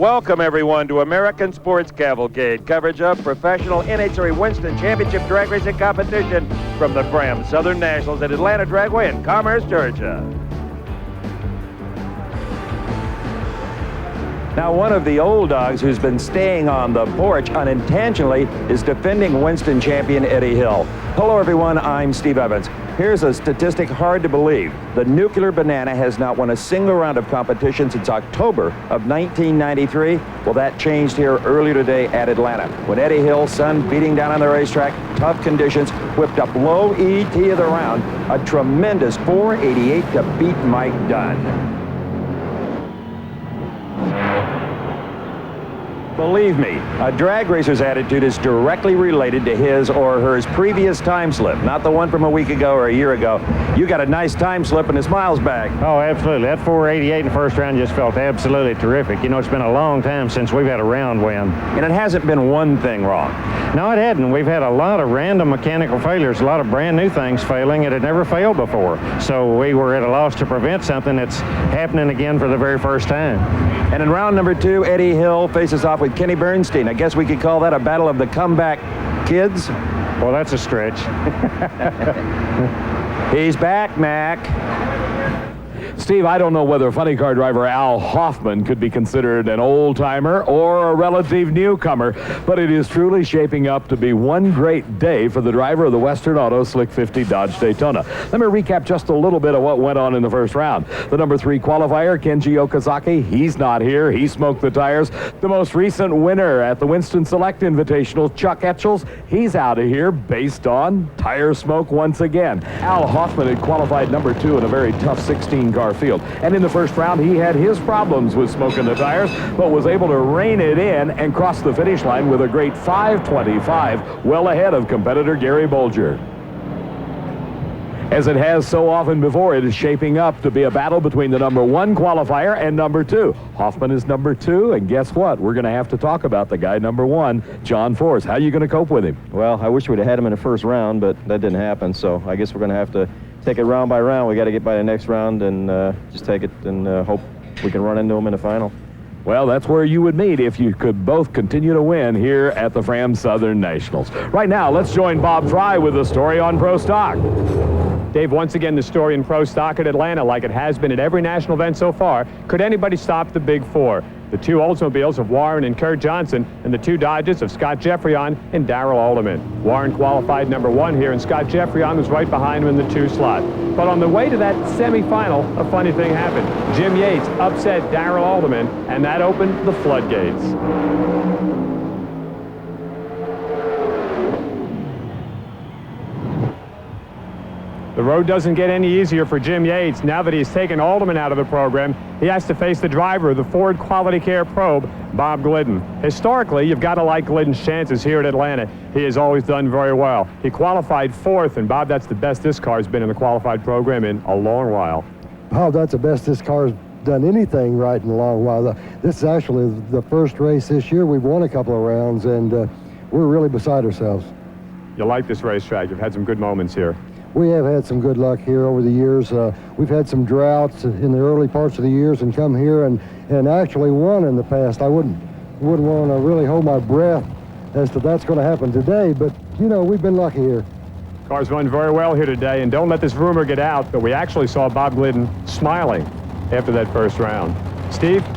Welcome, everyone, to American Sports Cavalcade, coverage of professional NHRA Winston Championship drag racing competition from the Fram Southern Nationals at Atlanta Dragway in Commerce, Georgia. Now, one of the old dogs who's been staying on the porch unintentionally is defending Winston champion Eddie Hill. Hello, everyone. I'm Steve Evans. Here's a statistic hard to believe. The Nuclear Banana has not won a single round of competition since October of 1993. Well, that changed here earlier today at Atlanta when Eddie Hill's son, beating down on the racetrack, tough conditions, whipped up low ET of the round, a tremendous 488 to beat Mike Dunn. Believe me, a drag racer's attitude is directly related to his or her previous time slip, not the one from a week ago or a year ago. You got a nice time slip in his miles bag. Oh, absolutely. That 488 in the first round just felt absolutely terrific. You know, it's been a long time since we've had a round win. And it hasn't been one thing wrong. No, it hadn't. We've had a lot of random mechanical failures, a lot of brand new things failing. It had never failed before. So we were at a loss to prevent something that's happening again for the very first time. And in round number 2, Eddie Hill faces off with Kenny Bernstein. I guess we could call that a battle of the comeback kids. Well, that's a stretch. He's back, Mac. Steve, I don't know whether funny car driver Al Hoffman could be considered an old-timer or a relative newcomer, but it is truly shaping up to be one great day for the driver of the Western Auto Slick 50 Dodge Daytona. Let me recap just a little bit of what went on in the first round. The number 3 qualifier, Kenji Okazaki, he's not here. He smoked the tires. The most recent winner at the Winston Select Invitational, Chuck Etchells, he's out of here based on tire smoke once again. Al Hoffman had qualified number 2 in a very tough 16-car field. And in the first round, he had his problems with smoking the tires, but was able to rein it in and cross the finish line with a great 5:25, well ahead of competitor Gary Bolger. As it has so often before, it is shaping up to be a battle between the number 1 qualifier and number 2. Hoffman is number 2, and guess what? We're going to have to talk about the guy number 1, John Force. How are you going to cope with him? Well, I wish we'd have had him in the first round, but that didn't happen, so I guess we're going to have to take it round by round. We got to get by the next round and just take it and hope we can run into him in the final. Well, that's where you would meet if you could both continue to win here at the Fram Southern Nationals. Right now, let's join Bob Fry with a story on Pro Stock. Dave, once again, the story in Pro Stock at Atlanta, like it has been at every national event so far. Could anybody stop the Big Four? The 2 Oldsmobiles of Warren and Kurt Johnson, and the 2 Dodges of Scott Jeffreyon and Darrell Alderman. Warren qualified number 1 here, and Scott Jeffreyon was right behind him in the 2 slot. But on the way to that semifinal, a funny thing happened. Jim Yates upset Darrell Alderman, and that opened the floodgates. The road doesn't get any easier for Jim Yates. Now that he's taken Alderman out of the program, he has to face the driver of the Ford Quality Care Probe, Bob Glidden. Historically, you've got to like Glidden's chances here at Atlanta. He has always done very well. He qualified 4th, and Bob, that's the best this car's been in the qualified program in a long while. Bob, that's the best this car's done anything right in a long while. This is actually the first race this year. We've won a couple of rounds, and we're really beside ourselves. You like this racetrack. You've had some good moments here. We have had some good luck here over the years. We've had some droughts in the early parts of the years and come here and actually won in the past. I wouldn't want to really hold my breath as to that's going to happen today, but, you know, we've been lucky here. Car's run very well here today, and don't let this rumor get out that we actually saw Bob Glidden smiling after that first round. Steve?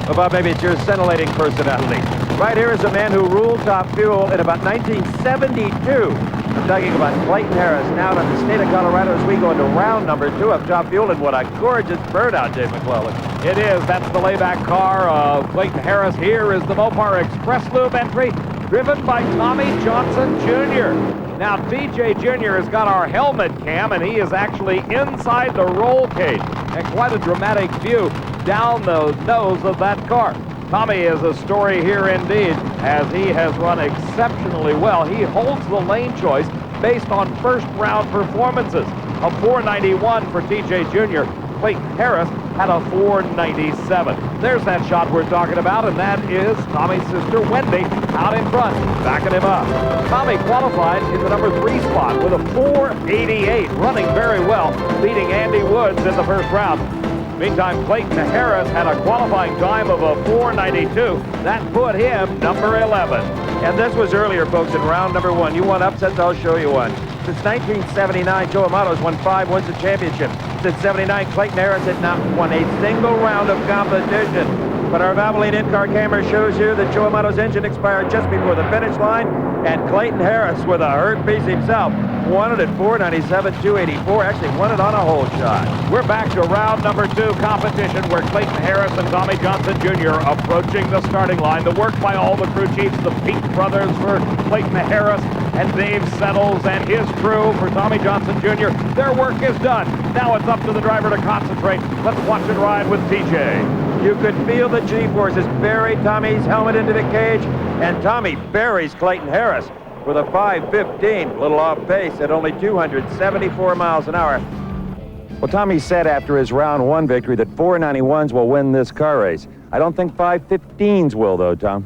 Well, Bob, maybe it's your scintillating personality. Right here is a man who ruled Top Fuel in about 1972. I'm talking about Clayton Harris, now in the state of Colorado as we go into round number 2 of Top Fuel, and what a gorgeous burnout, Dave McClellan. It is. That's the layback car of Clayton Harris. Here is the Mopar Express Lube entry, driven by Tommy Johnson Jr. Now, TJ Jr. has got our helmet cam, and he is actually inside the roll cage. And quite a dramatic view down the nose of that car. Tommy is a story here indeed, as he has run exceptionally well. He holds the lane choice based on first round performances. A 491 for TJ Jr. Clayton Harris had a 497. There's that shot we're talking about, and that is Tommy's sister Wendy out in front, backing him up. Tommy qualified in the number 3 spot with a 488, running very well, beating Andy Woods in the first round. Meantime, Clayton Harris had a qualifying time of a 4:92. That put him number 11. And this was earlier, folks, in round number 1. You want upsets? I'll show you one. Since 1979, Joe Amato's won 5 Winston Championships. Since 79, Clayton Harris had not won a single round of competition. But our Valvoline in-car camera shows you that Joe Amato's engine expired just before the finish line, and Clayton Harris, with a hurt piece himself, won it at 4:97.284. Actually won it on a hole shot. We're back to round number 2 competition, where Clayton Harris and Tommy Johnson Jr. approaching the starting line. The work by all the crew chiefs, the Peak brothers for Clayton Harris, and Dave Settles and his crew for Tommy Johnson Jr. Their work is done. Now it's up to the driver to concentrate. Let's watch it ride with TJ. You could feel the G-forces bury Tommy's helmet into the cage, and Tommy buries Clayton Harris with a 5:15, a little off pace at only 274 miles an hour. Well, Tommy said after his round 1 victory that 491s will win this car race. I don't think 5:15s will, though, Tom.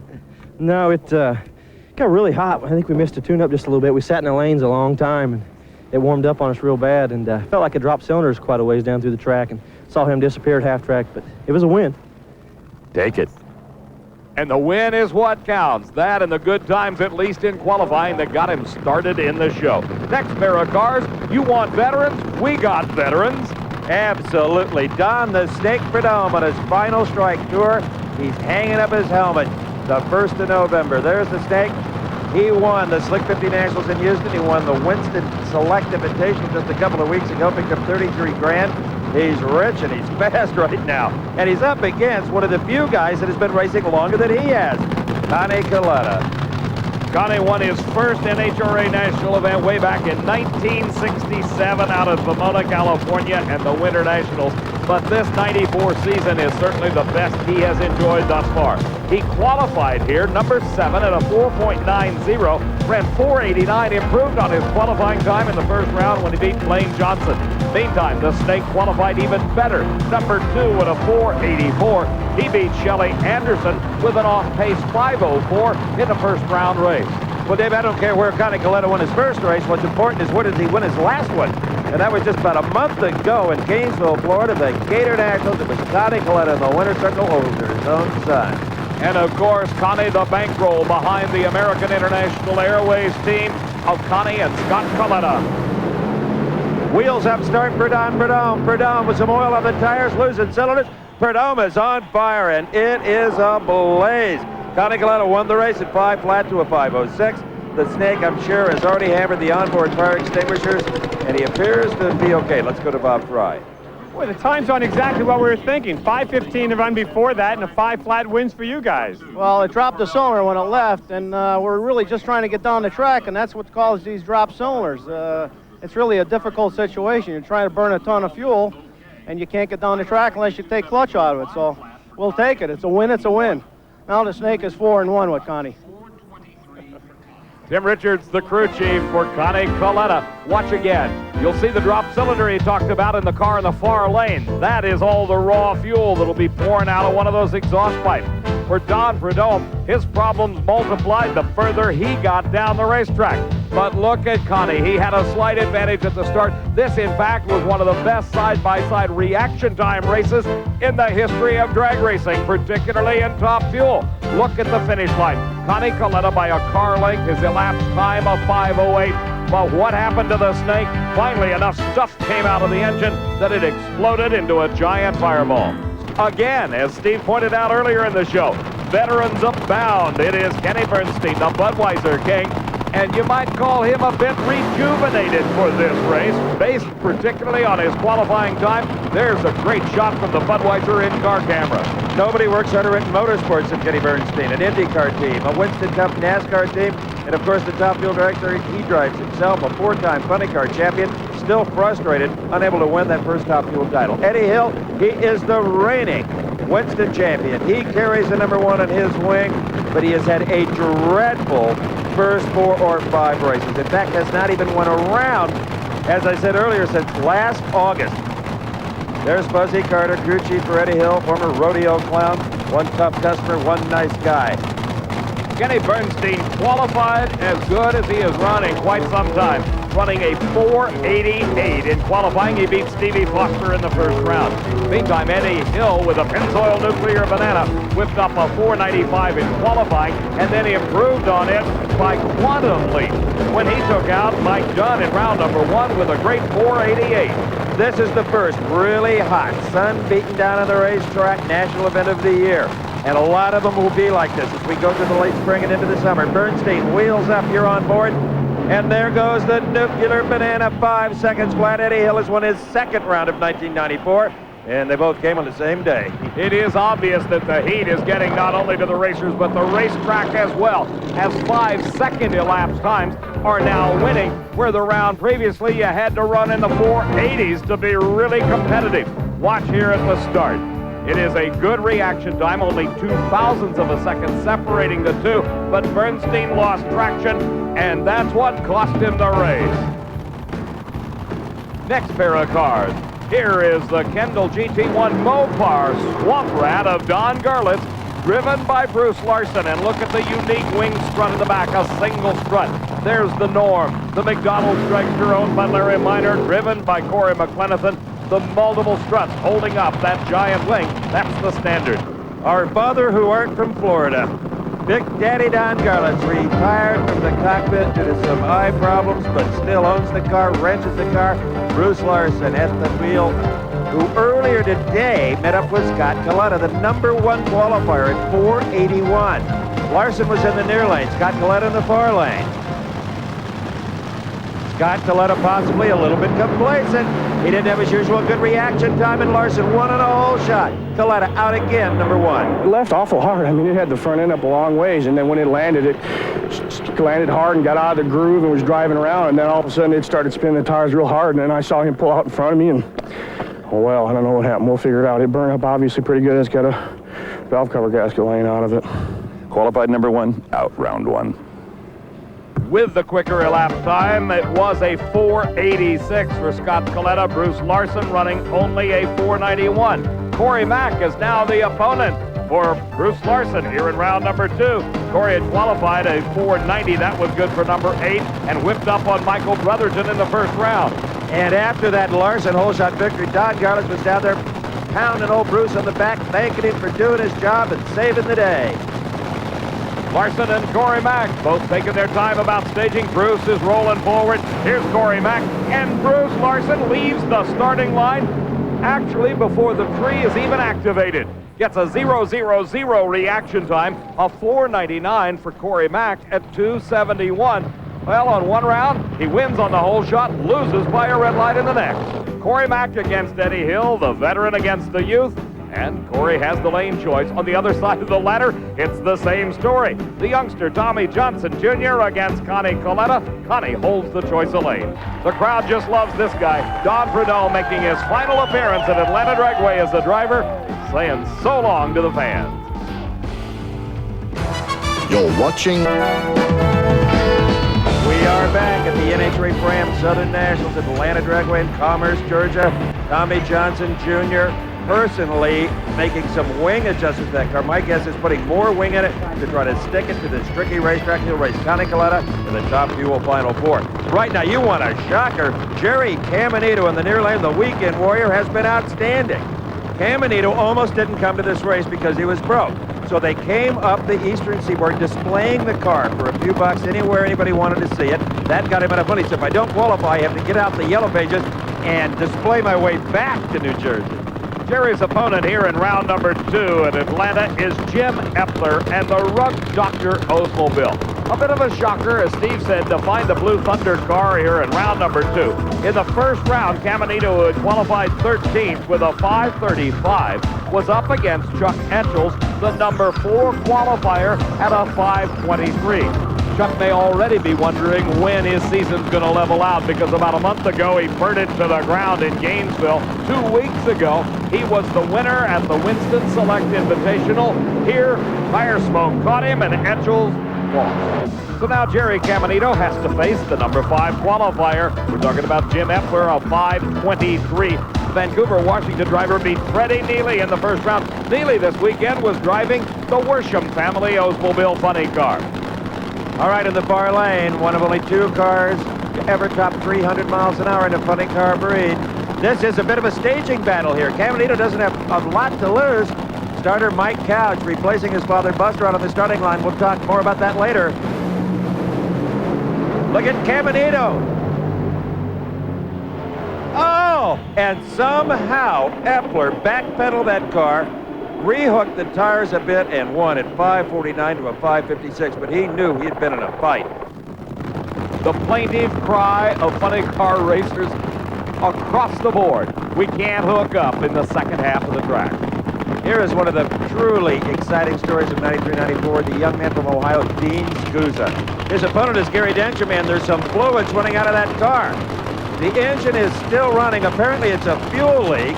No, it got really hot. I think we missed a tune-up just a little bit. We sat in the lanes a long time, and it warmed up on us real bad, and felt like it dropped cylinders quite a ways down through the track, and saw him disappear at half-track, but it was a win. Take it. And the win is what counts. That and the good times, at least in qualifying, that got him started in the show. Next pair of cars, you want veterans? We got veterans. Absolutely. Don the Snake Prudhomme on his final strike tour. He's hanging up his helmet the 1st of November. There's the Snake. He won the Slick 50 Nationals in Houston. He won the Winston Select Invitational just a couple of weeks ago, picked up 33 grand. He's rich and he's fast right now. And he's up against one of the few guys that has been racing longer than he has, Connie Kalitta. Connie won his first NHRA national event way back in 1967 out of Pomona, California, and the Winter Nationals. But this 94 season is certainly the best he has enjoyed thus far. He qualified here, number 7 at a 4.90, ran 4:89, improved on his qualifying time in the first round when he beat Blaine Johnson. Meantime, the Snake qualified even better, number 2 at a 4.84. He beat Shelley Anderson with an off-pace 5.04 in the first round race. Well, Dave, I don't care where Connie Kalitta won his first race. What's important is where did he win his last one? And that was just about a month ago in Gainesville, Florida, the Gator Nationals. It was Connie Kalitta in the winner's circle over his own son. And of course, Connie, the bankroll behind the American International Airways team of Connie and Scott Kalitta. Wheels up, start Prudhomme. Prudhomme with some oil on the tires, losing cylinders. Prudhomme is on fire, and it is ablaze. Connie Kalitta won the race at 5 flat to a 5.06. The Snake, I'm sure, has already hammered the onboard fire extinguishers, and he appears to be okay. Let's go to Bob Fry. Boy, the time's on exactly what we were thinking. 5:15 to run before that, and a 5 flat wins for you guys. Well, it dropped the cylinder when it left, and we're really just trying to get down the track, and that's what caused these drop cylinders. It's really a difficult situation. You're trying to burn a ton of fuel, and you can't get down the track unless you take clutch out of it. So we'll take it. It's a win. It's a win. Now the Snake is 4-1 with Connie. Tim Richards, the crew chief for Connie Kalitta. Watch again. You'll see the drop cylinder he talked about in the car in the far lane. That is all the raw fuel that'll be pouring out of one of those exhaust pipes. For Don Prudhomme, his problems multiplied the further he got down the racetrack. But look at Connie. He had a slight advantage at the start. This, in fact, was one of the best side-by-side reaction time races in the history of drag racing, particularly in top fuel. Look at the finish line. Connie Kalitta by a car length, his elapsed time of 5.08. But what happened to the Snake? Finally, enough stuff came out of the engine that it exploded into a giant fireball. Again, as Steve pointed out earlier in the show, veterans abound. It is Kenny Bernstein, the Budweiser King, and you might call him a bit rejuvenated for this race, based particularly on his qualifying time. There's a great shot from the Budweiser in-car camera. Nobody works harder in motorsports than Kenny Bernstein, an IndyCar team, a Winston Cup NASCAR team, and of course the Top Fuel dragster he drives himself, a 4-time funny car champion, still frustrated, unable to win that first Top Fuel title. Eddie Hill, he is the reigning Winston champion. He carries the number 1 on his wing, but he has had a dreadful first 4 or 5 races. In fact, has not even won a round, as I said earlier, since last August. There's Buzzy Carter, crew chief for Eddie Hill, former rodeo clown, one tough customer, one nice guy. Kenny Bernstein qualified as good as he has run in quite some time. running a 488 in qualifying. He beat Stevie Foster in the first round. Meantime, Eddie Hill with a Pennzoil Nuclear Banana whipped up a 495 in qualifying, and then he improved on it by quantum leap when he took out Mike Dunn in round number 1 with a great 488. This is the first really hot, sun-beaten down on the racetrack national event of the year. And a lot of them will be like this as we go through the late spring and into the summer. Bernstein wheels up here on board. And there goes the Nuclear Banana, 5 seconds flat. Eddie Hill has won his second round of 1994. And they both came on the same day. It is obvious that the heat is getting not only to the racers, but the racetrack as well, as 5-second elapsed times are now winning, where the round previously you had to run in the 480s to be really competitive. Watch here at the start. It is a good reaction time, only 0.02 of a second separating the two, but Bernstein lost traction, and that's what cost him the race. Next pair of cars. Here is the Kendall GT1 Mopar Swamp Rat of Don Garlitz, driven by Bruce Larson. And look at the unique wing strut in the back, a single strut. There's the Norm, the McDonald's dragster owned by Larry Minor, driven by Corey McClenathan. The multiple struts holding up that giant wing. That's the standard. Our father who art from Florida, Big Daddy Don Garlitz, retired from the cockpit due to some eye problems, but still owns the car, wrenches the car. Bruce Larson at the wheel, who earlier today met up with Scott Kalitta, the #1 qualifier at 481. Larson was in the near lane, Scott Kalitta in the far lane. Scott Kalitta possibly a little bit complacent. He didn't have his usual good reaction time, and Larson won on a whole shot. Kalitta out again, #1. It left awful hard. I mean, it had the front end up a long ways, and then when it landed hard and got out of the groove and was driving around, and then all of a sudden it started spinning the tires real hard, and then I saw him pull out in front of me, and oh well, I don't know what happened. We'll figure it out. It burned up obviously pretty good. It's got a valve cover gasket laying out of it. Qualified #1, out round 1. With the quicker elapsed time, it was a 486 for Scott Kalitta. Bruce Larson running only a 491. Corey Mack is now the opponent for Bruce Larson here in round number 2. Corey had qualified a 490. That was good for number 8 and whipped up on Michael Brotherton in the first round. And after that Larson whole shot victory, Don Garlitz was down there pounding old Bruce on the back, thanking him for doing his job and saving the day. Larson and Corey Mack both taking their time about staging. Bruce is rolling forward. Here's Corey Mack, and Bruce Larson leaves the starting line actually before the tree is even activated. Gets a 0.000 reaction time, a 499 for Corey Mack at 271. Well, on one round, he wins on the whole shot, loses by a red light in the next. Corey Mack against Eddie Hill, the veteran against the youth. And Corey has the lane choice. On the other side of the ladder, it's the same story. The youngster Tommy Johnson Jr. against Connie Kalitta. Connie holds the choice of lane. The crowd just loves this guy. Don Prudhomme making his final appearance at Atlanta Dragway as the driver, saying so long to the fans. You're watching. We are back at the NHRA Fram Southern Nationals at Atlanta Dragway in Commerce, Georgia. Tommy Johnson Jr. personally making some wing adjustments to that car. My guess is putting more wing in it to try to stick it to this tricky racetrack. He'll race Connie Kalitta in the Top Fuel Final Four. Right now, you want a shocker. Jerry Caminito in the near lane, the weekend warrior, has been outstanding. Caminito almost didn't come to this race because he was broke. So they came up the Eastern Seaboard displaying the car for a few bucks anywhere anybody wanted to see it. That got him enough money. So if I don't qualify, I have to get out the yellow pages and display my way back to New Jersey. Jerry's opponent here in round number 2 at Atlanta is Jim Epler and the Rug Doctor Oldsmobile. A bit of a shocker, as Steve said, to find the Blue Thunder car here in round number 2. In the first round, Caminito, who had qualified 13th with a 535, was up against Chuck Etchels, the number 4 qualifier, at a 523. Chuck may already be wondering when his season's going to level out, because about a month ago he burnt it to the ground in Gainesville. 2 weeks ago, he was the winner at the Winston Select Invitational. Here, fire smoke caught him and Etchels lost. So now Jerry Caminito has to face the number 5 qualifier. We're talking about Jim Epler, a 523. Vancouver, Washington driver beat Freddie Neely in the first round. Neely this weekend was driving the Worsham family Oldsmobile funny car. All right, in the far lane, one of only 2 cars to ever top 300 miles an hour in a funny car breed. This is a bit of a staging battle here. Caminito doesn't have a lot to lose. Starter Mike Couch replacing his father Buster out on the starting line. We'll talk more about that later. Look at Caminito. Oh, and somehow Epler backpedaled that car, rehooked the tires a bit, and won at 5:49 to a 5:56, but he knew he had been in a fight. The plaintive cry of funny car racers across the board. We can't hook up in the second half of the track. Here is one of the truly exciting stories of 93-94, the young man from Ohio, Dean Scusa. His opponent is Gary Densham, and there's some fluids running out of that car. The engine is still running. Apparently it's a fuel leak.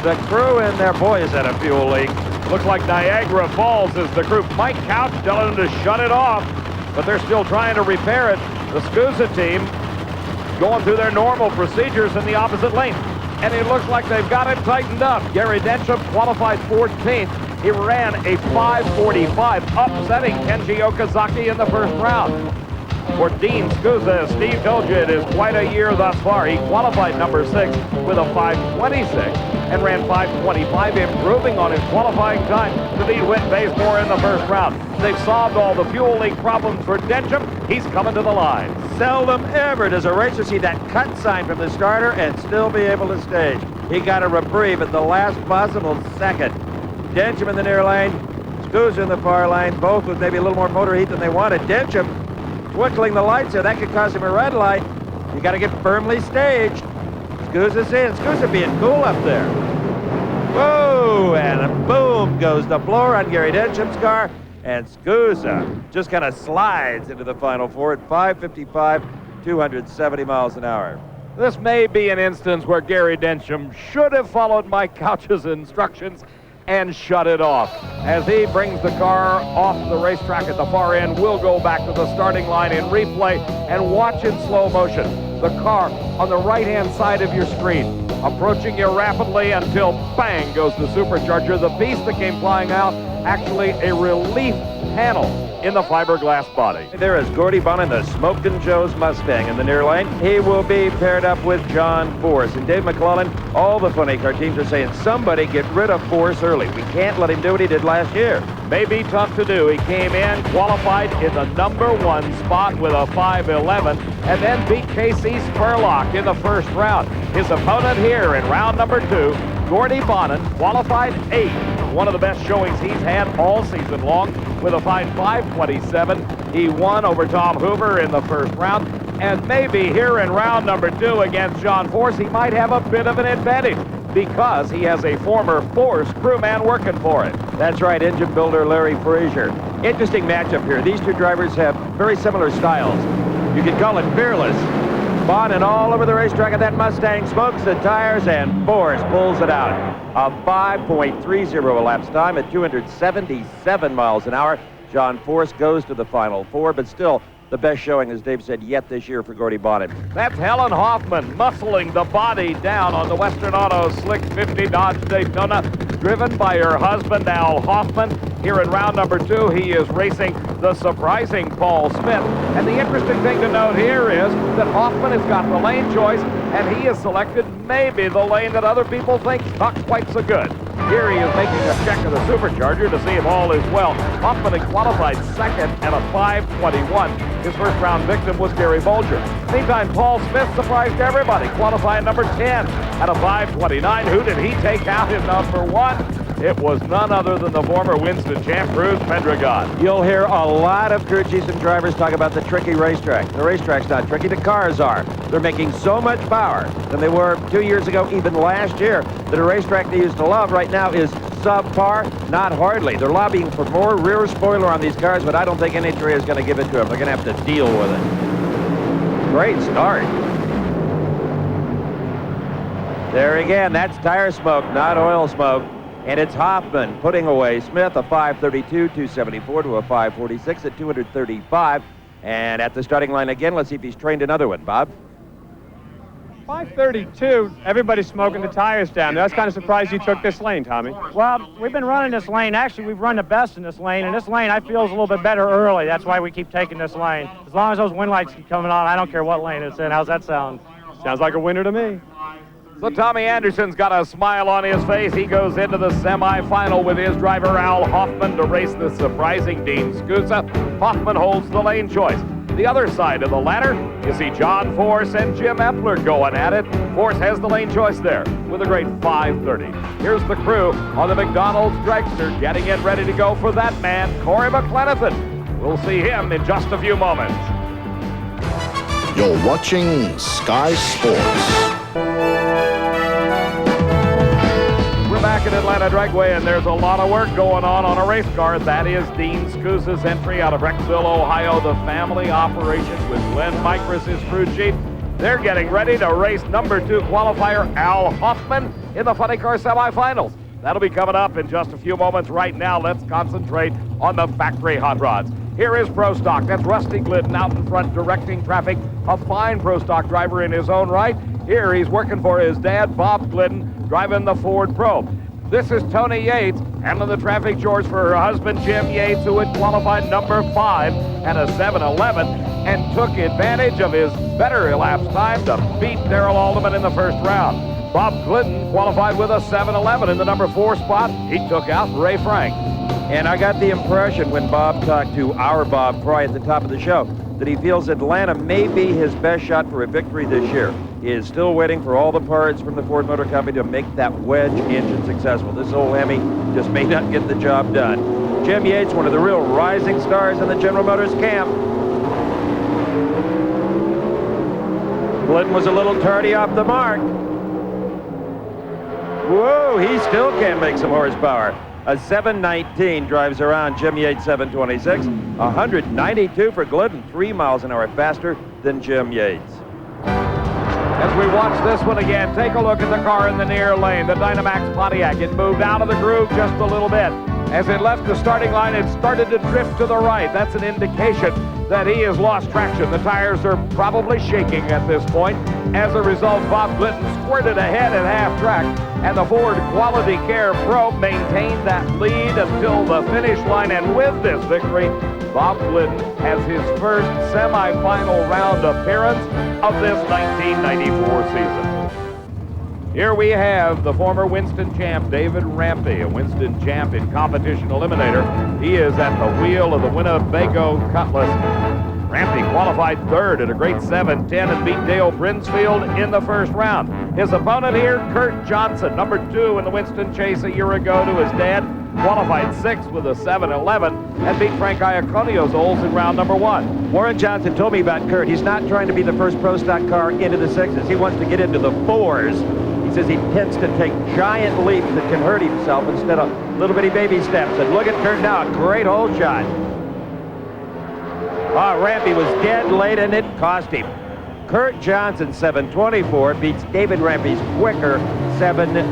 The crew in there, boy, is that a fuel leak. Looks like Niagara Falls is the group. Mike Couch telling them to shut it off, but they're still trying to repair it. The Scusa team going through their normal procedures in the opposite lane. And it looks like they've got it tightened up. Gary Densham qualified 14th. He ran a 5:45, upsetting Kenji Okazaki in the first round. For Dean Scusa, as Steve told you, it is quite a year thus far. He qualified number 6 with a 5:26 and ran 5:25, improving on his qualifying time to beat Whit Bazemore in the first round. They've solved all the fuel leak problems for Densham. He's coming to the line. Seldom ever does a racer see that cut sign from the starter and still be able to stage. He got a reprieve at the last possible second. Densham in the near lane, Scusa in the far lane, both with maybe a little more motor heat than they wanted. Densham twinkling the lights there, that could cause him a red light. You got to get firmly staged. Scusa's in. Scusa being cool up there. Whoa, and boom goes the floor on Gary Densham's car, and Scusa just kind of slides into the final four at 5:55, 270 miles an hour. This may be an instance where Gary Densham should have followed Mike Couch's instructions and shut it off. As he brings the car off the racetrack at the far end, we'll go back to the starting line in replay and watch in slow motion the car on the right-hand side of your screen, approaching you rapidly until bang goes the supercharger. The piece that came flying out, actually a relief panel in the fiberglass body. There is Gordy Bonnin, the Smokin' Joe's Mustang in the near lane. He will be paired up with John Force. And Dave McClellan, all the funny car teams are saying, somebody get rid of Force early. We can't let him do what he did last year. May be tough to do. He came in, qualified in the number 1 spot with a 5:11, and then beat Casey Spurlock in the first round. His opponent here in round number 2, Gordy Bonnin, qualified 8th. One of the best showings he's had all season long with a fine 5:27. He won over Tom Hoover in the first round, and maybe here in round number 2 against John Force, he might have a bit of an advantage because he has a former Force crewman working for it. That's right, engine builder Larry Frazier. Interesting matchup here. These two drivers have very similar styles. You could call it fearless. Bonnin all over the racetrack of that Mustang, smokes the tires, and Force pulls it out. A 5.30 elapsed time at 277 miles an hour. John Force goes to the final four, but still the best showing, as Dave said, yet this year for Gordy Bonnin. That's Helen Hoffman muscling the body down on the Western Auto Slick 50 Dodge Daytona, driven by her husband, Al Hoffman. Here in round number 2, he is racing the surprising Paul Smith. And the interesting thing to note here is that Hoffman has got the lane choice, and he has selected maybe the lane that other people think is not quite so good. Here he is making a check of the supercharger to see if all is well. Hoffman had qualified 2nd at a 5:21. His first round victim was Gary Bolger. Meantime, Paul Smith surprised everybody, qualifying number 10 at a 5:29. Who did he take out in number 1? It was none other than the former Winston champ, Bruce Pendragon. You'll hear a lot of crew chiefs and drivers talk about the tricky racetrack. The racetrack's not tricky, the cars are. They're making so much power than they were 2 years ago, even last year, that a racetrack they used to love right now is subpar, not hardly. They're lobbying for more rear spoiler on these cars, but I don't think NHRA is going to give it to them. They're going to have to deal with it. Great start. There again, that's tire smoke, not oil smoke. And it's Hoffman putting away Smith, a 5:32, 274 to a 5:46 at 235. And at the starting line again, let's see if he's trained another one, Bob. 5:32. Everybody's smoking the tires down. I was kind of surprised you took this lane, Tommy. Well, we've been running this lane. Actually, we've run the best in this lane, and this lane I feel is a little bit better early. That's why we keep taking this lane. As long as those wind lights keep coming on, I don't care what lane it's in. How's that sound? Sounds like a winner to me. So Tommy Anderson's got a smile on his face. He goes into the semifinal with his driver Al Hoffman to race the surprising Dean Scusa. Hoffman holds the lane choice. The other side of the ladder, you see John Force and Jim Epler going at it. Force has the lane choice there with a great 5:30. Here's the crew on the McDonald's dragster getting it ready to go for that man, Corey McClenathan. We'll see him in just a few moments. You're watching Sky Sports. Back at Atlanta Dragway, and there's a lot of work going on a race car. That is Dean Scusa's entry out of Rexville, Ohio, the family operation with Glenn Micros, his crew chief. They're getting ready to race number 2 qualifier Al Hoffman in the funny car semifinals. That'll be coming up in just a few moments. Right now, let's concentrate on the factory hot rods. Here is Pro Stock. That's Rusty Glidden out in front directing traffic. A fine Pro Stock driver in his own right. Here he's working for his dad, Bob Glidden, driving the Ford Probe. This is Tony Yates handling the traffic chores for her husband, Jim Yates, who had qualified number 5 at a 7:11 and took advantage of his better elapsed time to beat Darrell Alderman in the first round. Bob Glidden qualified with a 7:11 in the number 4 spot. He took out Ray Frank. And I got the impression when Bob talked to our Bob Fry at the top of the show that he feels Atlanta may be his best shot for a victory this year. He is still waiting for all the parts from the Ford Motor Company to make that wedge engine successful. This old Hemi just may not get the job done. Jim Yates, one of the real rising stars in the General Motors camp. Glidden was a little tardy off the mark. Whoa, he still can make some horsepower. A 7:19 drives around Jim Yates 7:26. 192 for Glidden, 3 miles an hour faster than Jim Yates. As we watch this one again, take a look at the car in the near lane, the Dynamax Pontiac. It moved out of the groove just a little bit. As it left the starting line, it started to drift to the right. That's an indication that he has lost traction. The tires are probably shaking at this point. As a result, Bob Glidden squirted ahead at half track, and the Ford Quality Care Pro maintained that lead until the finish line. And with this victory, Bob Glidden has his first semifinal round appearance of this 1994 season. Here we have the former Winston champ, David Rampy, a Winston champ in competition eliminator. He is at the wheel of the Winnebago Cutlass. Rampy qualified 3rd at a great 7:10 and beat Dale Brinsfield in the first round. His opponent here, Kurt Johnson, number 2 in the Winston Chase a year ago to his dad, qualified 6th with a 7:11 and beat Frank Iaconio's Olds in round number 1. Warren Johnson told me about Kurt. He's not trying to be the first Pro Stock car into the 6s. He wants to get into the 4s. He says he tends to take giant leaps that can hurt himself instead of little bitty baby steps. And look at Kurt now, a great hole shot. Rampy was dead late and it cost him. Kurt Johnson, 7:24, beats David Rampy's quicker 7:20.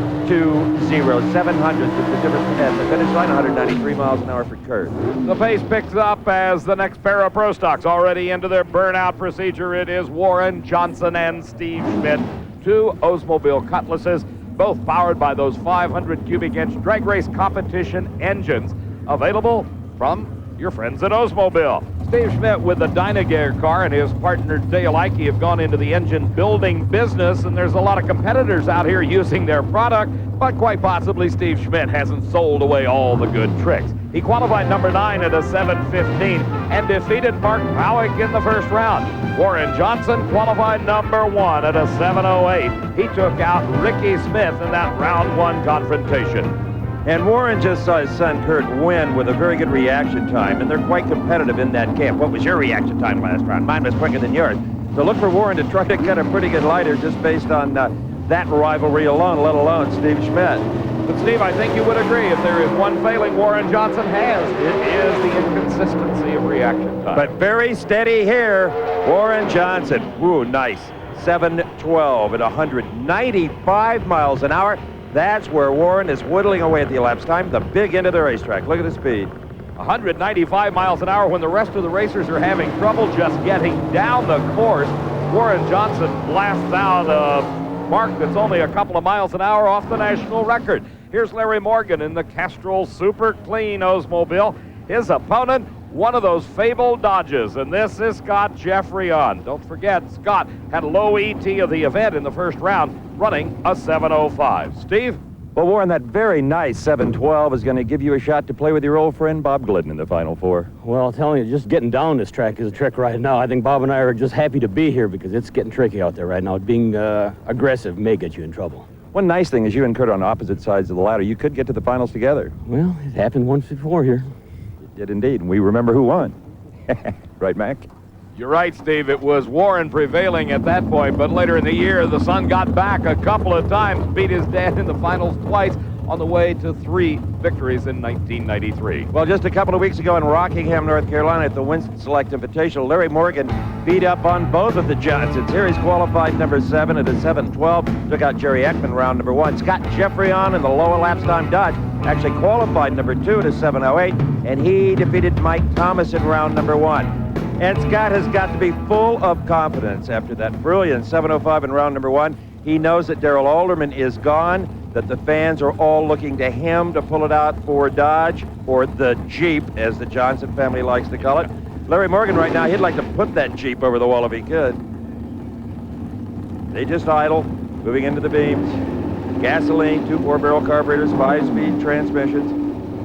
700 is the difference at the finish line, 193 miles an hour for Kurt. The pace picks up as the next pair of Pro Stocks already into their burnout procedure. It is Warren Johnson and Steve Schmidt, 2 Oldsmobile Cutlasses, both powered by those 500 cubic inch drag race competition engines available from your friends at Oldsmobile. Steve Schmidt with the Dynagear car and his partner Dale Icke have gone into the engine building business, and there's a lot of competitors out here using their product, but quite possibly Steve Schmidt hasn't sold away all the good tricks. He qualified number 9 at a 7:15 and defeated Mark Powick in the first round. Warren Johnson qualified number 1 at a 7:08. He took out Ricky Smith in that round 1 confrontation. And Warren just saw his son Kurt win with a very good reaction time, and they're quite competitive in that camp. What was your reaction time last round? Mine was quicker than yours. So look for Warren to try to get a pretty good lighter just based on that rivalry alone, let alone Steve Schmidt. But Steve, I think you would agree if there is one failing Warren Johnson has, it is the inconsistency of reaction time. But very steady here, Warren Johnson. Ooh, nice. 7:12 at 195 miles an hour. That's where Warren is whittling away at the elapsed time, the big end of the racetrack. Look at the speed. 195 miles an hour when the rest of the racers are having trouble just getting down the course. Warren Johnson blasts out a mark that's only a couple of miles an hour off the national record. Here's Larry Morgan in the Castrol Super Clean Oldsmobile. His opponent, one of those fabled Dodges, and this is Scott Jeffrey-on. Don't forget, Scott had a low ET of the event in the first round, running a 7:05. Steve? Well, Warren, that very nice 712 is going to give you a shot to play with your old friend Bob Glidden in the Final Four. Well, I'm telling you, just getting down this track is a trick right now. I think Bob and I are just happy to be here because it's getting tricky out there right now. Being aggressive may get you in trouble. One nice thing is you and Kurt on opposite sides of the ladder. You could get to the finals together. Well, it happened once before here. It did indeed, and we remember who won. Right, Mac? You're right, Steve. It was Warren prevailing at that point, but later in the year, the son got back a couple of times, beat his dad in the finals twice, on the way to 3 victories in 1993. Well, just a couple of weeks ago in Rockingham, North Carolina, at the Winston Select Invitational, Larry Morgan beat up on both of the Johnsons. Here he's qualified number 7 at a 7:12. Took out Jerry Ekman round number 1. Scott Jeffrey-on in the lower lapse time Dodge actually qualified number 2 at a 7:08, and he defeated Mike Thomas in round number 1. And Scott has got to be full of confidence after that brilliant 7:05 in round number 1. He knows that Darrell Alderman is gone, that the fans are all looking to him to pull it out for Dodge, or the Jeep, as the Johnson family likes to call it. Larry Morgan right now, he'd like to put that Jeep over the wall if he could. They just idle, moving into the beams. Gasoline, 2 4-barrel carburetors, 5-speed transmissions.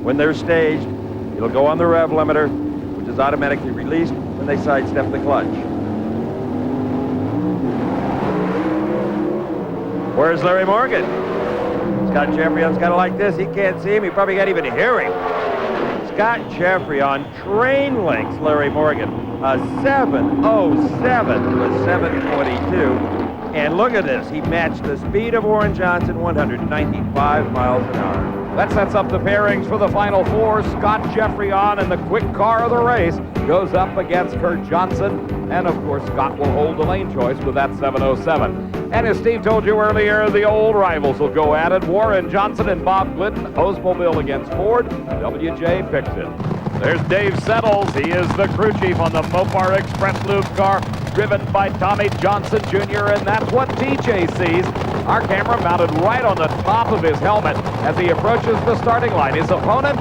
When they're staged, it'll go on the rev limiter, which is automatically released when they sidestep the clutch. Where's Larry Morgan? Scott Jeffrey-on's kind of like this. He can't see him. He probably can't even hear him. Scott Jeffrey-on train links Larry Morgan. A 7:07 to a 7:22. And look at this. He matched the speed of Warren Johnson, 195 miles an hour. That sets up the pairings for the Final Four. Scott Jeffrey-on in the quick car of the race goes up against Kurt Johnson. And, of course, Scott will hold the lane choice with that 7:07. And as Steve told you earlier, the old rivals will go at it. Warren Johnson and Bob Glidden, Oldsmobile against Ford. W.J. Picton. There's Dave Settles. He is the crew chief on the Mopar Express Lube car, driven by Tommy Johnson Jr., and that's what TJ sees. Our camera mounted right on the top of his helmet as he approaches the starting line. His opponent,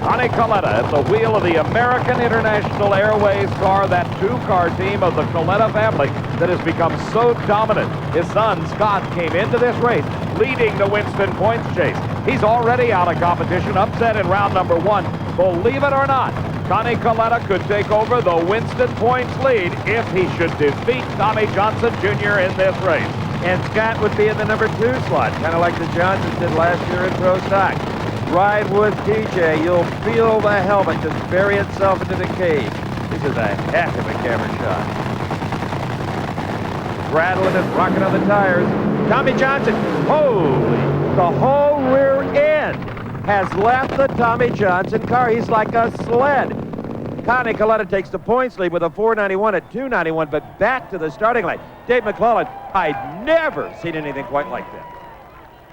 Connie Kalitta, at the wheel of the American International Airways car, that 2-car team of the Kalitta family that has become so dominant. His son, Scott, came into this race leading the Winston points chase. He's already out of competition, upset in round number 1. Believe it or not, Connie Kalitta could take over the Winston points lead if he should defeat Tommy Johnson Jr. in this race. And Scott would be in the number 2 slot, kind of like the Johnsons did last year in Pro Stock. Ride with TJ. You'll feel the helmet just bury itself into the cage. This is a heck of a camera shot. Rattling and rocking on the tires. Tommy Johnson, holy, the whole rear end has left the Tommy Johnson car. He's like a sled. Connie Kalitta takes the points lead with a 491 at 291, but back to the starting line. Dave McClellan, I'd never seen anything quite like that.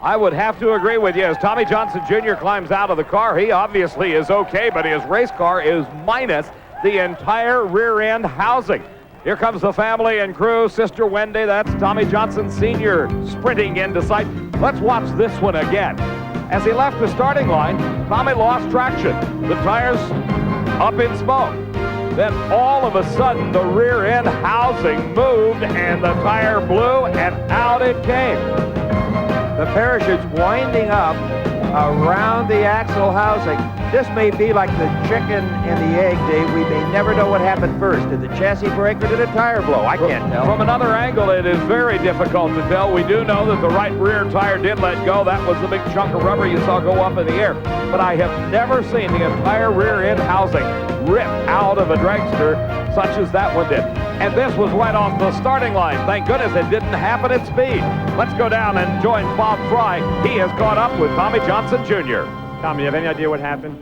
I would have to agree with you. As Tommy Johnson Jr. climbs out of the car, he obviously is okay, but his race car is minus the entire rear end housing. Here comes the family and crew. Sister Wendy, that's Tommy Johnson Sr. sprinting into sight. Let's watch this one again. As he left the starting line, Tommy lost traction. The tires up in smoke. Then all of a sudden, the rear end housing moved and the tire blew and out it came. The parachute's winding up around the axle housing. This may be like the chicken and the egg, Dave. We may never know what happened first. Did the chassis break or did a tire blow? I can't tell. From another angle, it is very difficult to tell. We do know that the right rear tire did let go. That was the big chunk of rubber you saw go up in the air. But I have never seen the entire rear end housing rip out of a dragster such as that one did. And this was right off the starting line. Thank goodness it didn't happen at speed. Let's go down and join Bob Fry. He has caught up with Tommy Johnson Jr. Tom, you have any idea what happened?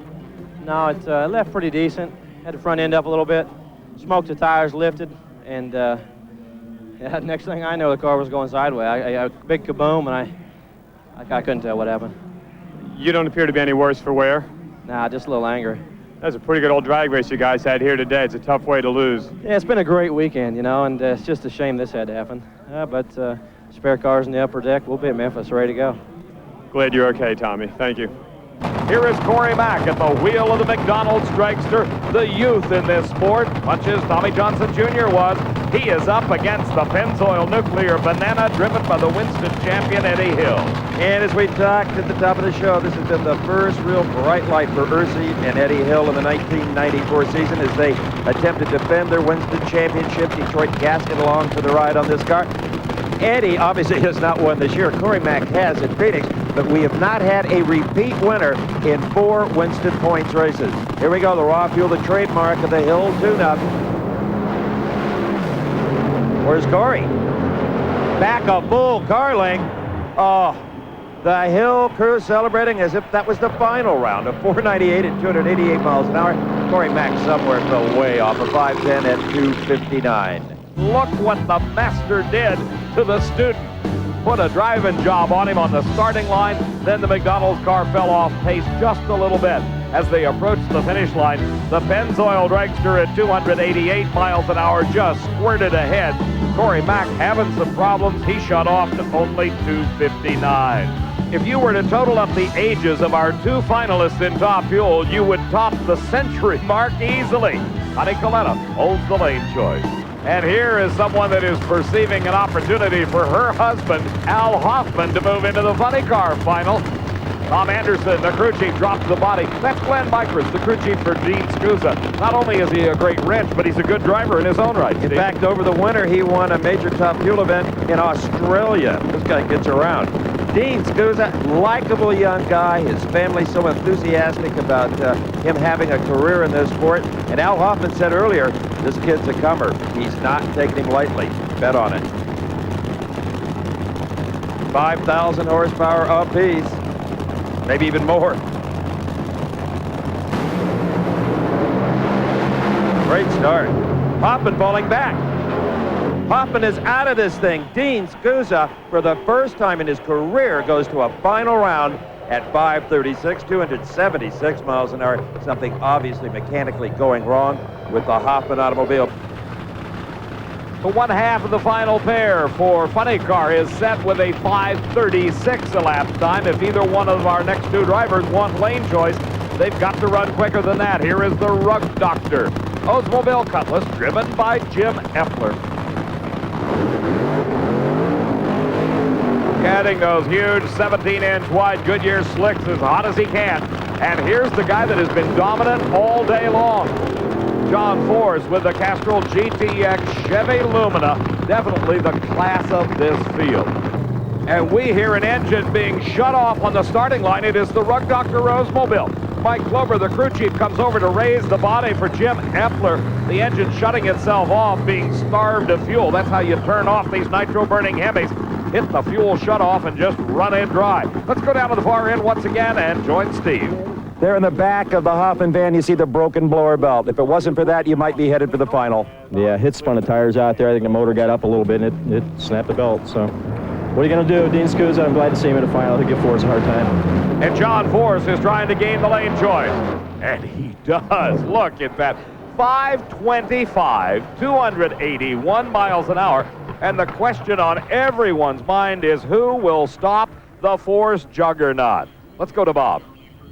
No, it left pretty decent. Had the front end up a little bit. Smoked the tires, lifted, and yeah, next thing I know, the car was going sideways. I big kaboom, and I couldn't tell what happened. You don't appear to be any worse for wear? Nah, just a little angry. That's a pretty good old drag race you guys had here today. It's a tough way to lose. Yeah, it's been a great weekend, you know, and it's just a shame this had to happen. But spare cars in the upper deck. We'll be at Memphis, ready to go. Glad you're okay, Tommy. Thank you. Here is Corey Mack at the wheel of the McDonald's dragster. The youth in this sport, much as Tommy Johnson Jr. was. He is up against the Pennzoil Nuclear Banana, driven by the Winston champion Eddie Hill. And as we talked at the top of the show, this has been the first real bright light for Ursi and Eddie Hill in the 1994 season as they attempt to defend their Winston championship. Detroit Gasket along for the ride on this car. Eddie obviously has not won this year. Corey Mack has at Phoenix, but we have not had a repeat winner in 4 Winston Points races. Here we go, the raw fuel, the trademark of the Hill tune-up. Where's Corey? Back a full Carling. Oh, the Hill crew celebrating as if that was the final round of 498 at 288 miles an hour. Corey Mack somewhere fell way off of 510 at 259. Look what the master did to the student. Put a driving job on him on the starting line. Then the McDonald's car fell off pace just a little bit. As they approached the finish line, the Pennzoil dragster at 288 miles an hour just squirted ahead. Corey Mack having some problems. He shut off to only 259. If you were to total up the ages of our 2 finalists in Top Fuel, you would top the century mark easily. Connie Kalitta holds the lane choice. And here is someone that is perceiving an opportunity for her husband, Al Hoffman, to move into the funny car final. Tom Anderson, the crew chief, drops the body. That's Glenn Micros, the crew chief for Dean Scusa. Not only is he a great wrench, but he's a good driver in his own right. In fact, over the winter, he won a major Top Fuel event in Australia. This guy gets around. Dean Scusa, likable young guy. His family so enthusiastic about him having a career in this sport. And Al Hoffman said earlier, this kid's a comer. He's not taking him lightly. Bet on it. 5,000 horsepower apiece. Maybe even more. Great start. Hoffman falling back. Hoffman is out of this thing. Dean Scusa, for the first time in his career, goes to a final round at 536, 276 miles an hour. Something obviously mechanically going wrong with the Hoffman automobile. The one half of the final pair for Funny Car is set with a 5:36 elapsed time. If either one of our next 2 drivers want lane choice, they've got to run quicker than that. Here is the Rug Doctor, Oldsmobile Cutlass, driven by Jim Epler. Getting those huge 17-inch wide Goodyear slicks as hot as he can. And here's the guy that has been dominant all day long. John Force with the Castrol GTX Chevy Lumina, definitely the class of this field. And we hear an engine being shut off on the starting line. It is the Rug Doctor Rosemobile. Mike Glover, the crew chief, comes over to raise the body for Jim Epler. The engine shutting itself off, being starved of fuel. That's how you turn off these nitro-burning Hemis. Hit the fuel shut off and just run it dry. Let's go down to the far end once again and join Steve. There in the back of the Hoffman van, you see the broken blower belt. If it wasn't for that, you might be headed for the final. Yeah, hit spun the tires out there. I think the motor got up a little bit, and it snapped the belt. So what are you going to do, Dean Scusa? I'm glad to see him in the final. He'll give Force a hard time. And John Force is trying to gain the lane choice. And he does. Look at that. 525, 281 miles an hour. And the question on everyone's mind is who will stop the Force juggernaut? Let's go to Bob.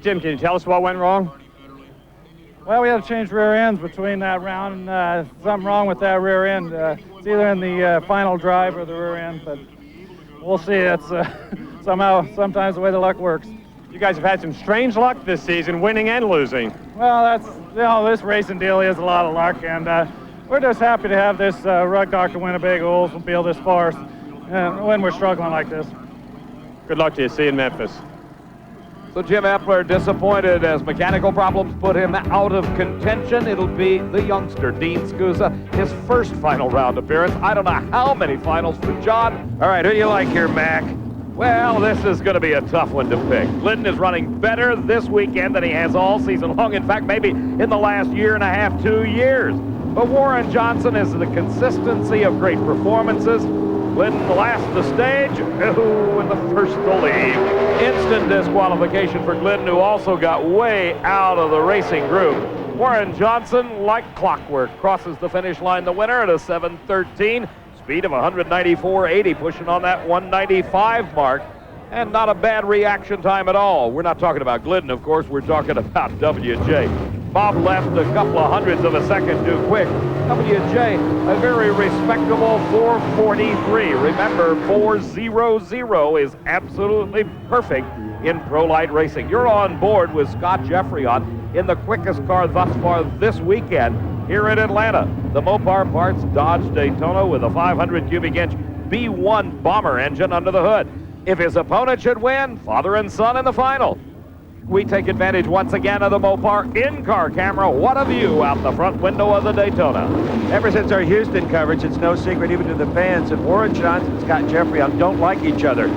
Jim, can you tell us what went wrong? Well, we had to change rear ends between that round, and something wrong with that rear end. It's either in the final drive or the rear end, but we'll see. It's sometimes the way the luck works. You guys have had some strange luck this season, winning and losing. Well, this racing deal is a lot of luck, and we're just happy to have this Rug Doctor Winnebago Oldsmobile this far when we're struggling like this. Good luck to you. See you in Memphis. So Jim Epler disappointed as mechanical problems put him out of contention. It'll be the youngster, Dean Scusa, his first final round appearance. I don't know how many finals for John. All right, who do you like here, Mac? Well, this is going to be a tough one to pick. Glidden is running better this weekend than he has all season long. In fact, maybe in the last year and a half, 2 years. But Warren Johnson is the consistency of great performances. Glidden last the stage, and the first to leave. Instant disqualification for Glidden, who also got way out of the racing group. Warren Johnson, like clockwork, crosses the finish line, the winner at a 7:13. Speed of 194.80, pushing on that 195 mark. And not a bad reaction time at all. We're not talking about Glidden, of course. We're talking about WJ. Bob left a couple of hundredths of a second too quick. WJ, a very respectable 4:43. Remember, 4:00 is absolutely perfect in pro light racing. You're on board with Scott Jeffrey in the quickest car thus far this weekend here in Atlanta. The Mopar Parts Dodge Daytona with a 500 cubic inch B1 bomber engine under the hood. If his opponent should win, father and son in the final. We take advantage once again of the Mopar in-car camera. What a view out the front window of the Daytona. Ever since our Houston coverage, it's no secret even to the fans that Warren Johnson and Scott Jeffrey don't like each other.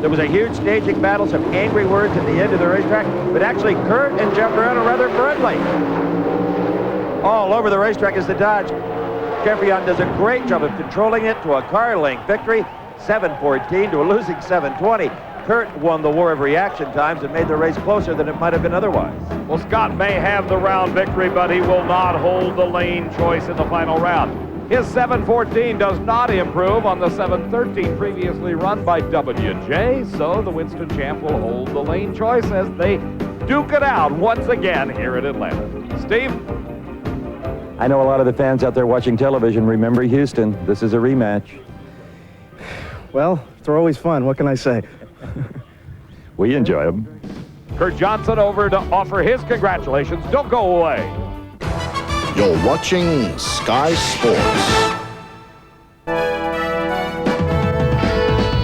There was a huge staging battle, some angry words at the end of the racetrack, but actually Kurt and Jeffrey are rather friendly. All over the racetrack is the Dodge. Jeffrey does a great job of controlling it to a car length victory, 7:14 to a losing 7:20. Kurt won the war of reaction times and made the race closer than it might have been otherwise. Well, Scott may have the round victory, but he will not hold the lane choice in the final round. His 7:14 does not improve on the 7:13 previously run by WJ, so the Winston champ will hold the lane choice as they duke it out once again here in Atlanta. Steve? I know a lot of the fans out there watching television remember Houston. This is a rematch. Well, they're always fun. What can I say? We enjoy them. Kurt Johnson over to offer his congratulations. Don't go away. You're watching Sky Sports.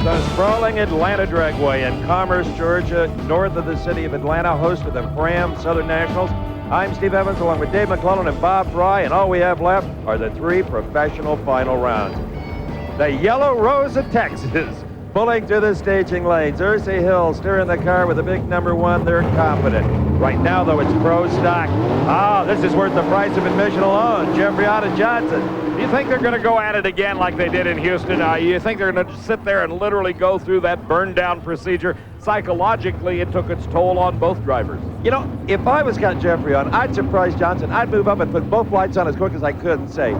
The sprawling Atlanta Dragway in Commerce, Georgia, north of the city of Atlanta, host of the Fram Southern Nationals. I'm Steve Evans along with Dave McClellan and Bob Fry, and all we have left are the three professional final rounds. The Yellow Rose of Texas pulling through the staging lanes. Ursi Hill steering the car with the big number one. They're confident. Right now, though, it's pro stock. This is worth the price of admission alone. Jeffrey and Johnson. Do you think they're going to go at it again like they did in Houston? You think they're going to sit there and literally go through that burn-down procedure? Psychologically, it took its toll on both drivers. You know, if I was Scott Jeffrey I'd surprise Johnson. I'd move up and put both lights on as quick as I could and say,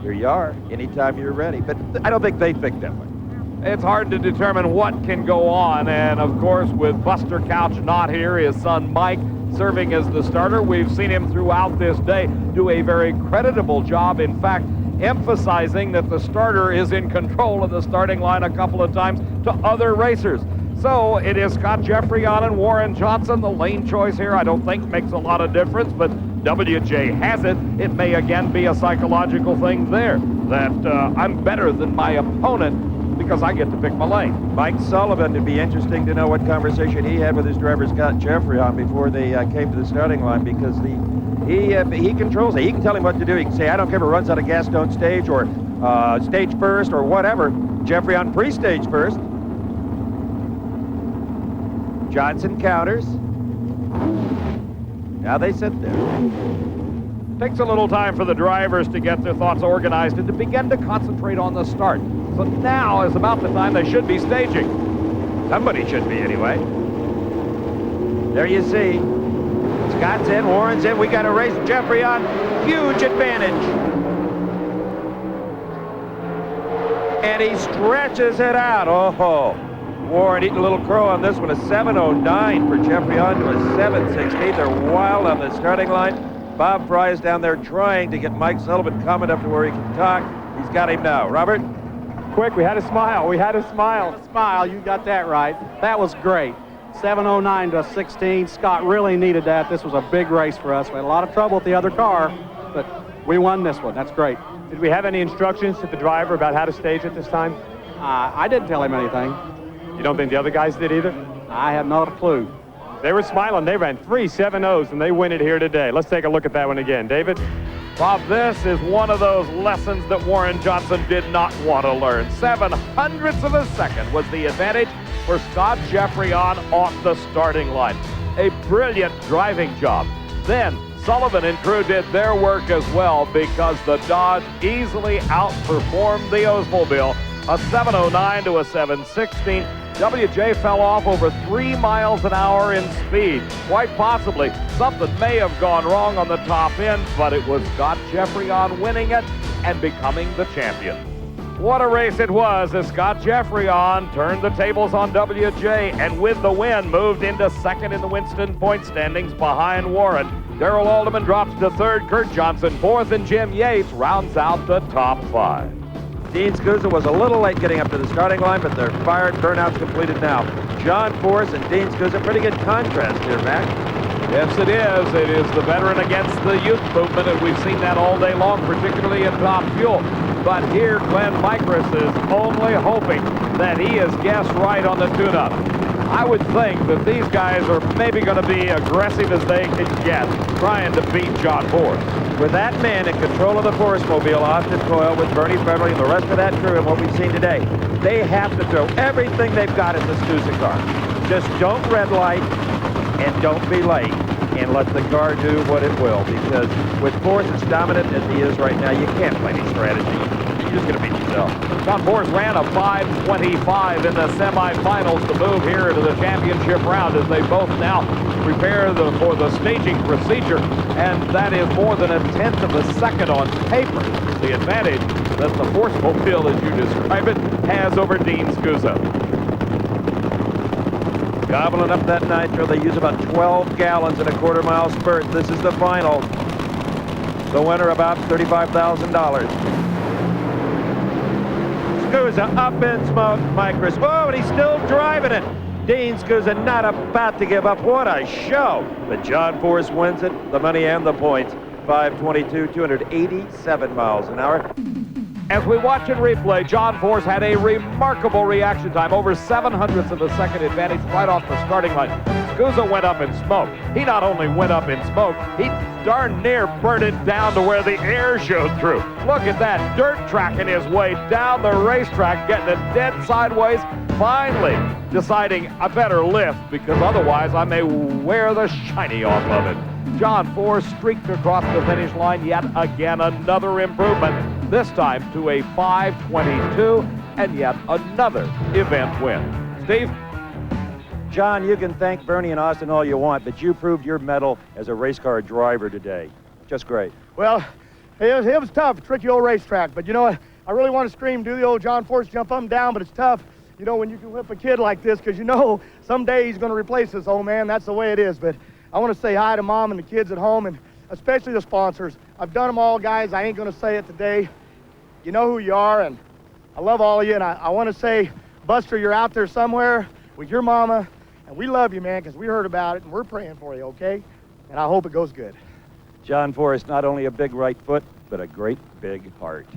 here you are, anytime you're ready. But I don't think they think that way. It's hard to determine what can go on, and of course, with Buster Couch not here, his son Mike serving as the starter, we've seen him throughout this day do a very creditable job. In fact, emphasizing that the starter is in control of the starting line a couple of times to other racers. So it is Scott Jeffrey and Warren Johnson. The lane choice here, I don't think makes a lot of difference, but WJ has it. It may again be a psychological thing there, that I'm better than my opponent because I get to pick my lane. Mike Sullivan, it'd be interesting to know what conversation he had with his driver Scott Jeffrey before they came to the starting line, because he controls it. He can tell him what to do. He can say, I don't care if it runs out of gas, don't stage, or stage first, or whatever. Jeffrey pre-stage first. Johnson counters. Now they sit there. Takes a little time for the drivers to get their thoughts organized and to begin to concentrate on the start. So now is about the time they should be staging. Somebody should be, anyway. There you see. Scott's in, Warren's in. We got a race. Jeffrey huge advantage. And he stretches it out. Oh, Warren eating a little crow on this one. A 7:09 for Jeffrey to a 7:16. They're wild on the starting line. Bob Fry is down there trying to get Mike Sullivan coming up to where he can talk. He's got him now. Robert? Quick, we had a smile. We had a smile. Smile, you got that right. That was great. 7:09 to 16. Scott really needed that. This was a big race for us. We had a lot of trouble with the other car, but we won this one. That's great. Did we have any instructions to the driver about how to stage at this time? I didn't tell him anything. You don't think the other guys did either? I have not a clue. They were smiling. They ran 3 7-0s, and they win it here today. Let's take a look at that one again. David? Bob, this is one of those lessons that Warren Johnson did not want to learn. 7/100ths of a second was the advantage for Scott Jeffrey off the starting line. A brilliant driving job. Then Sullivan and crew did their work as well, because the Dodge easily outperformed the Oldsmobile. A 7:09 to a 7:16. WJ fell off over 3 miles an hour in speed. Quite possibly, something may have gone wrong on the top end, but it was Scott Jeffrey winning it and becoming the champion. What a race it was as Scott Jeffrey turned the tables on WJ and with the win moved into second in the Winston point standings behind Warren. Darrell Alderman drops to third, Kurt Johnson fourth, and Jim Yates rounds out the top 5. Dean Scusa was a little late getting up to the starting line, but they're fired. Burnout's completed now. John Force and Dean Scusa, pretty good contrast here, Mac. Yes, it is. It is the veteran against the youth movement, and we've seen that all day long, particularly in Top Fuel. But here, Glenn Micris is only hoping that he has guessed right on the tune-up. I would think that these guys are maybe going to be aggressive as they can get, trying to beat John Force. With that man in control of the Force Mobile, Austin Coyle, with Bernie Beverly and the rest of that crew and what we've seen today, they have to throw everything they've got at the Scusa car. Just don't red light and don't be late and let the car do what it will, because with Force as dominant as he is right now, you can't play any strategy. You're just going to beat yourself. John Force ran a 5:25 in the semifinals to move here into the championship round as they both now prepare for the staging procedure, and that is more than 1/10 of a second on paper. The advantage that the Force Mobile, as you describe it, has over Dean Scusa. Gobbling up that nitro, they use about 12 gallons in a quarter-mile spurt. This is the final. The winner about $35,000. Scusa up in smoke, Micris. Oh, and he's still driving it. Dean Scusa not about to give up. What a show. But John Force wins it, the money and the points. 5:22, 287 miles an hour. As we watch in replay, John Force had a remarkable reaction time, over 7/100ths of a second advantage right off the starting line. Scusa went up in smoke. He not only went up in smoke, he darn near burned it down to where the air showed through. Look at that, dirt tracking his way down the racetrack, getting it dead sideways, finally deciding I better lift because otherwise I may wear the shiny off of it. John Force streaked across the finish line, yet again another improvement, this time to a 5:22 and yet another event win. Steve? John, you can thank Bernie and Austin all you want, but you proved your mettle as a race car driver today. Just great. Well, it was tough, tricky old racetrack, but you know what? I really want to scream, do the old John Force jump up and down, but it's tough, you know, when you can whip a kid like this, because you know someday he's going to replace this old man. That's the way it is. But I want to say hi to Mom and the kids at home, and especially the sponsors. I've done them all, guys. I ain't going to say it today. You know who you are, and I love all of you. And I want to say, Buster, you're out there somewhere with your mama, and we love you, man, because we heard about it, and we're praying for you, okay? And I hope it goes good. John Force, not only a big right foot, but a great big heart.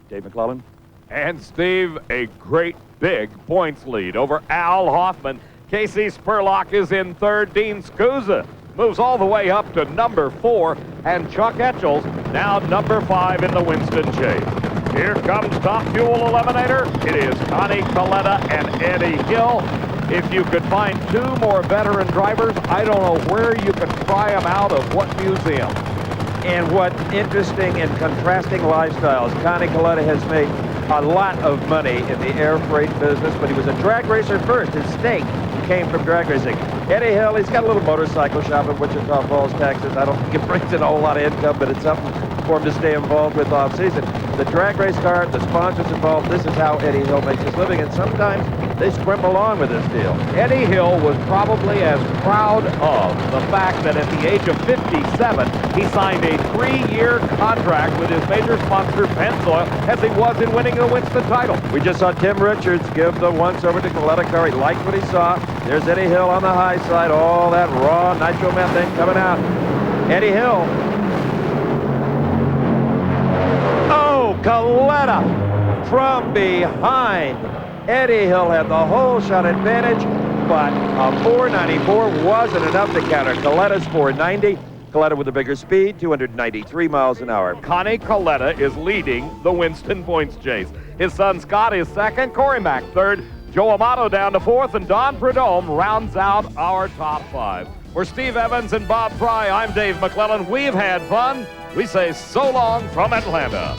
Dave McClellan? And Steve, a great big points lead over Al Hoffman. Casey Spurlock is in third. Dean Scusa moves all the way up to number 4, and Chuck Etchells now number 5 in the Winston Chase. Here comes Top Fuel Eliminator. It is Connie Kalitta and Eddie Hill. If you could find 2 more veteran drivers, I don't know where you could pry them out of what museum. And what interesting and contrasting lifestyles. Connie Kalitta has made a lot of money in the air freight business, but he was a drag racer first. His stake came from drag racing. Eddie Hill, he's got a little motorcycle shop in Wichita Falls, Texas. I don't think it brings in a whole lot of income, but it's something for him to stay involved with off season. The drag race car, the sponsors involved, this is how Eddie Hill makes his living, and sometimes they scrimp along with this deal. Eddie Hill was probably as proud of the fact that at the age of 57, he signed a 3-year contract with his major sponsor, Pennzoil, as he was in winning the Winston title. We just saw Tim Richards give the once over to Kalitta car. He liked what he saw. There's Eddie Hill on the high side, all that raw nitromethane coming out. Eddie Hill. Oh, Kalitta from behind. Eddie Hill had the whole shot advantage, but a 494 wasn't enough to counter Kalitta's 490. Kalitta with a bigger speed, 293 miles an hour. Connie Kalitta is leading the Winston points chase. His son Scott is second, Corey Mack third, Joe Amato down to fourth, and Don Prudhomme rounds out our top 5. For Steve Evans and Bob Fry, I'm Dave McClellan. We've had fun. We say so long from Atlanta.